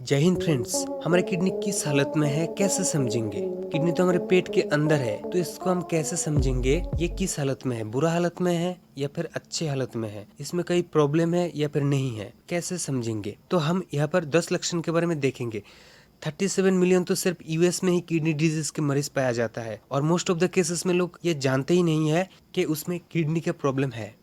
जय हिंद फ्रेंड्स। हमारी किडनी किस हालत में है कैसे समझेंगे? किडनी तो हमारे पेट के अंदर है, तो इसको हम कैसे समझेंगे ये किस हालत में है? बुरा हालत में है या फिर अच्छे हालत में है? इसमें कोई प्रॉब्लम है या फिर नहीं है, कैसे समझेंगे? तो हम यहाँ पर 10 लक्षण के बारे में देखेंगे। 37 मिलियन तो सिर्फ यूएस में ही किडनी डिजीज के मरीज पाया जाता है और मोस्ट ऑफ द केसेस में लोग ये जानते ही नहीं है कि उसमें किडनी का प्रॉब्लम है।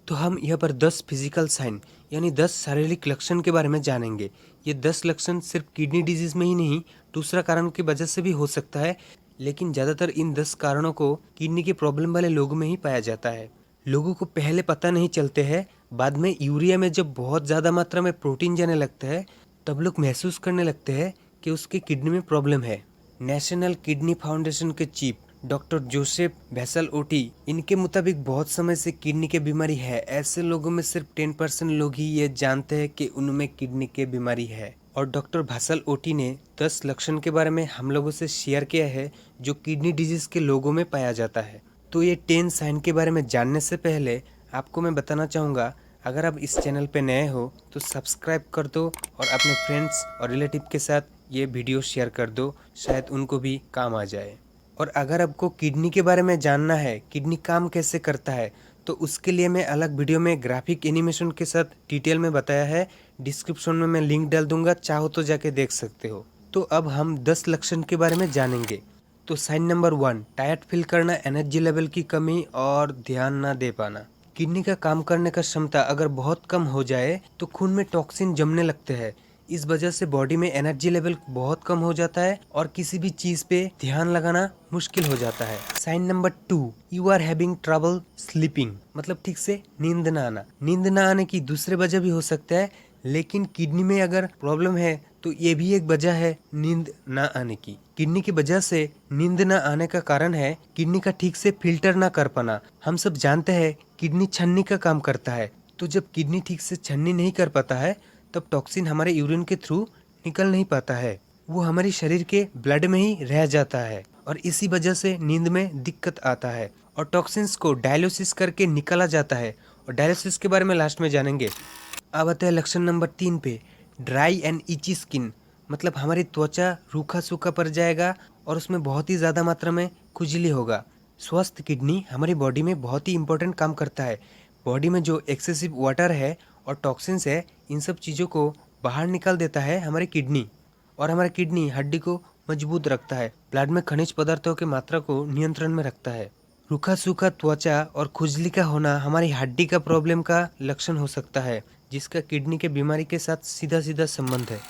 तो हम यहाँ पर 10 फिजिकल साइन यानी 10 शारीरिक लक्षण के बारे में जानेंगे। ये 10 लक्षण सिर्फ किडनी डिजीज में ही नहीं, दूसरा कारण की वजह से भी हो सकता है, लेकिन ज़्यादातर इन 10 कारणों को किडनी के प्रॉब्लम वाले लोगों में ही पाया जाता है। लोगों को पहले पता नहीं चलते हैं, बाद में यूरिया में जब बहुत ज़्यादा मात्रा में प्रोटीन जाने लगता है तब लोग महसूस करने लगते हैं कि उसके किडनी में प्रॉब्लम है। नेशनल किडनी फाउंडेशन के चीफ डॉक्टर जोसेफ भैसलओटी इनके मुताबिक बहुत समय से किडनी की बीमारी है। ऐसे लोगों में सिर्फ 10% लोग ही ये जानते हैं कि उनमें किडनी की बीमारी है। और डॉक्टर भैसलओटी ने 10 लक्षण के बारे में हम लोगों से शेयर किया है जो किडनी डिजीज के लोगों में पाया जाता है। तो ये 10 साइन के बारे में जानने से पहले आपको मैं बताना चाहूँगा, अगर आप इस चैनल पे नए हो तो सब्सक्राइब कर दो और अपने फ्रेंड्स और रिलेटिव के साथ ये वीडियो शेयर कर दो, शायद उनको भी काम आ जाए। और अगर आपको किडनी के बारे में जानना है, किडनी काम कैसे करता है, तो उसके लिए मैं अलग वीडियो में ग्राफिक एनिमेशन के साथ डिटेल में बताया है। डिस्क्रिप्शन में मैं लिंक डाल दूंगा, चाहो तो जाके देख सकते हो। तो अब हम 10 लक्षण के बारे में जानेंगे। तो साइन नंबर 1, टायर्ड फील करना, एनर्जी लेवल की कमी और ध्यान ना दे पाना। किडनी का काम करने का क्षमता अगर बहुत कम हो जाए तो खून में टॉक्सिन जमने लगते हैं। इस वजह से बॉडी में एनर्जी लेवल बहुत कम हो जाता है और किसी भी चीज पे ध्यान लगाना मुश्किल हो जाता है। Sign number 2, you are having trouble sleeping, मतलब ठीक से नींद ना आना। नींद ना आने की दूसरे वजह भी हो सकता है, लेकिन किडनी में अगर प्रॉब्लम है तो ये भी एक वजह है नींद ना आने की। किडनी की वजह से नींद ना आने का कारण है किडनी का ठीक से फिल्टर ना कर पाना। हम सब जानते हैं किडनी छन्नी का काम करता है, तो जब किडनी ठीक से छन्नी नहीं कर पाता है तब टॉक्सिन हमारे यूरिन के थ्रू निकल नहीं पाता है, वो हमारे शरीर के ब्लड में ही रह जाता है और इसी वजह से नींद में दिक्कत आता है और टॉक्सिन्स को डायलिसिस करके निकाला जाता है। और डायलिसिस के बारे में लास्ट में जानेंगे। अब आते हैं लक्षण नंबर 3 पे, ड्राई एंड इची स्किन, मतलब हमारी त्वचा रूखा सूखा पड़ जाएगा और उसमें बहुत ही ज़्यादा मात्रा में खुजली होगा। स्वस्थ किडनी हमारी बॉडी में बहुत ही इंपॉर्टेंट काम करता है। बॉडी में जो एक्सेसिव वाटर है और टॉक्सिन्स है, इन सब चीज़ों को बाहर निकाल देता है हमारी किडनी। और हमारी किडनी हड्डी को मजबूत रखता है, ब्लड में खनिज पदार्थों की मात्रा को नियंत्रण में रखता है। रूखा सूखा त्वचा और खुजली का होना हमारी हड्डी का प्रॉब्लम का लक्षण हो सकता है, जिसका किडनी के बीमारी के साथ सीधा सीधा संबंध है।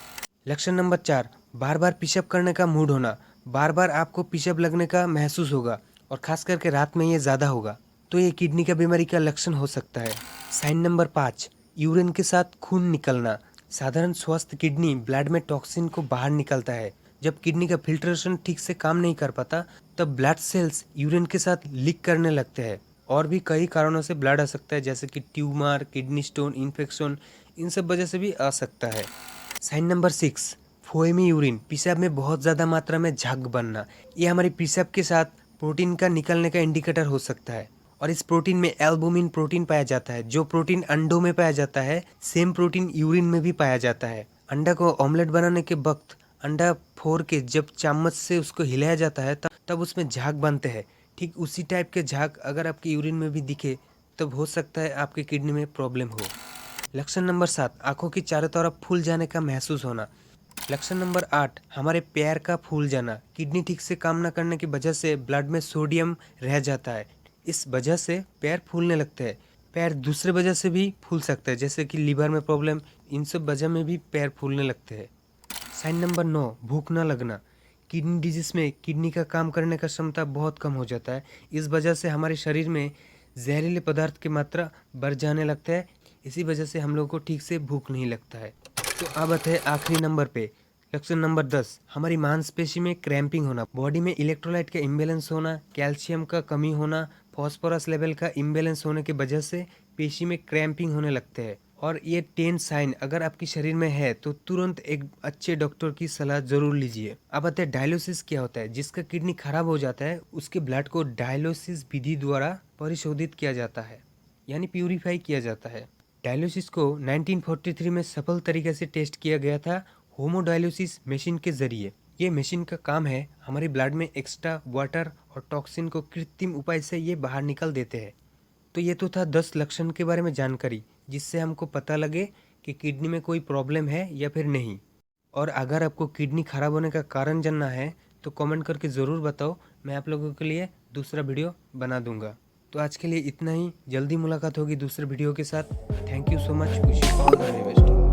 लक्षण नंबर 4, बार बार पिशब करने का मूड होना। बार बार आपको पिशब लगने का महसूस होगा और खास करके रात में ये ज़्यादा होगा, तो ये किडनी का बीमारी का लक्षण हो सकता है। साइन नंबर 5, यूरिन के साथ खून निकलना। साधारण स्वस्थ किडनी ब्लड में टॉक्सिन को बाहर निकलता है। जब किडनी का फिल्ट्रेशन ठीक से काम नहीं कर पाता तब ब्लड सेल्स यूरिन के साथ लीक करने लगते हैं। और भी कई कारणों से ब्लड आ सकता है, जैसे कि ट्यूमर, किडनी स्टोन, इन्फेक्शन, इन सब वजह से भी आ सकता है। साइन नंबर 6, फोएमी यूरिन, पेशाब में बहुत ज़्यादा मात्रा में झाग बनना। ये हमारी पेशाब के साथ प्रोटीन का निकलने का इंडिकेटर हो सकता है। और इस प्रोटीन में एल्बुमिन प्रोटीन पाया जाता है। जो प्रोटीन अंडों में पाया जाता है, सेम प्रोटीन यूरिन में भी पाया जाता है। अंडा को ऑमलेट बनाने के वक्त अंडा फोड़ के जब चम्मच से उसको हिलाया जाता है तब उसमें झाग बनते हैं। ठीक उसी टाइप के झाग अगर आपके यूरिन में भी दिखे तब हो सकता है आपके किडनी में प्रॉब्लम हो। लक्षण नंबर 7, आंखों की चारों तरफ फूल जाने का महसूस होना। लक्षण नंबर 8, हमारे पैर का फूल जाना। किडनी ठीक से काम न करने की वजह से ब्लड में सोडियम रह जाता है, इस वजह से पैर फूलने लगते हैं। पैर दूसरे वजह से भी फूल सकते हैं, जैसे कि लीवर में प्रॉब्लम, इन सब वजह में भी पैर फूलने लगते हैं। साइन नंबर 9, भूख न लगना। किडनी डिजीज में किडनी का काम करने का क्षमता बहुत कम हो जाता है। इस वजह से हमारे शरीर में जहरीले पदार्थ की मात्रा बढ़ जाने लगता है। इसी वजह से हम लोग को ठीक से भूख नहीं लगता है। तो अब आते हैं आखिरी नंबर पे, लक्षण नंबर 10, हमारी मांसपेशी में क्रैम्पिंग होना। बॉडी में इलेक्ट्रोलाइट का इम्बेलेंस होना, कैल्शियम का कमी होना, फॉस्फोरस लेवल का इम्बेलेंस होने की वजह से पेशी में क्रैम्पिंग होने लगते हैं। और ये 10 साइन अगर आपके शरीर में है तो तुरंत एक अच्छे डॉक्टर की सलाह जरूर लीजिए। अब आते हैं डायलिसिस क्या होता है। जिसका किडनी खराब हो जाता है उसके ब्लड को डायलिसिस विधि द्वारा परिशोधित किया जाता है, यानी प्यूरिफाई किया जाता है। डायलिसिस को 1943 में सफल तरीके से टेस्ट किया गया था। होमोडायलिसिस मशीन के जरिए। ये मशीन का काम है हमारी ब्लड में एक्स्ट्रा वाटर और टॉक्सिन को कृत्रिम उपाय से ये बाहर निकाल देते हैं। तो ये तो था 10 लक्षण के बारे में जानकारी, जिससे हमको पता लगे कि किडनी में कोई प्रॉब्लम है या फिर नहीं। और अगर आपको किडनी खराब होने का कारण जानना है तो कमेंट करके ज़रूर बताओ, मैं आप लोगों के लिए दूसरा वीडियो बना दूंगा। तो आज के लिए इतना ही, जल्दी मुलाकात होगी दूसरे वीडियो के साथ। Thank you so much, wish you all the very best.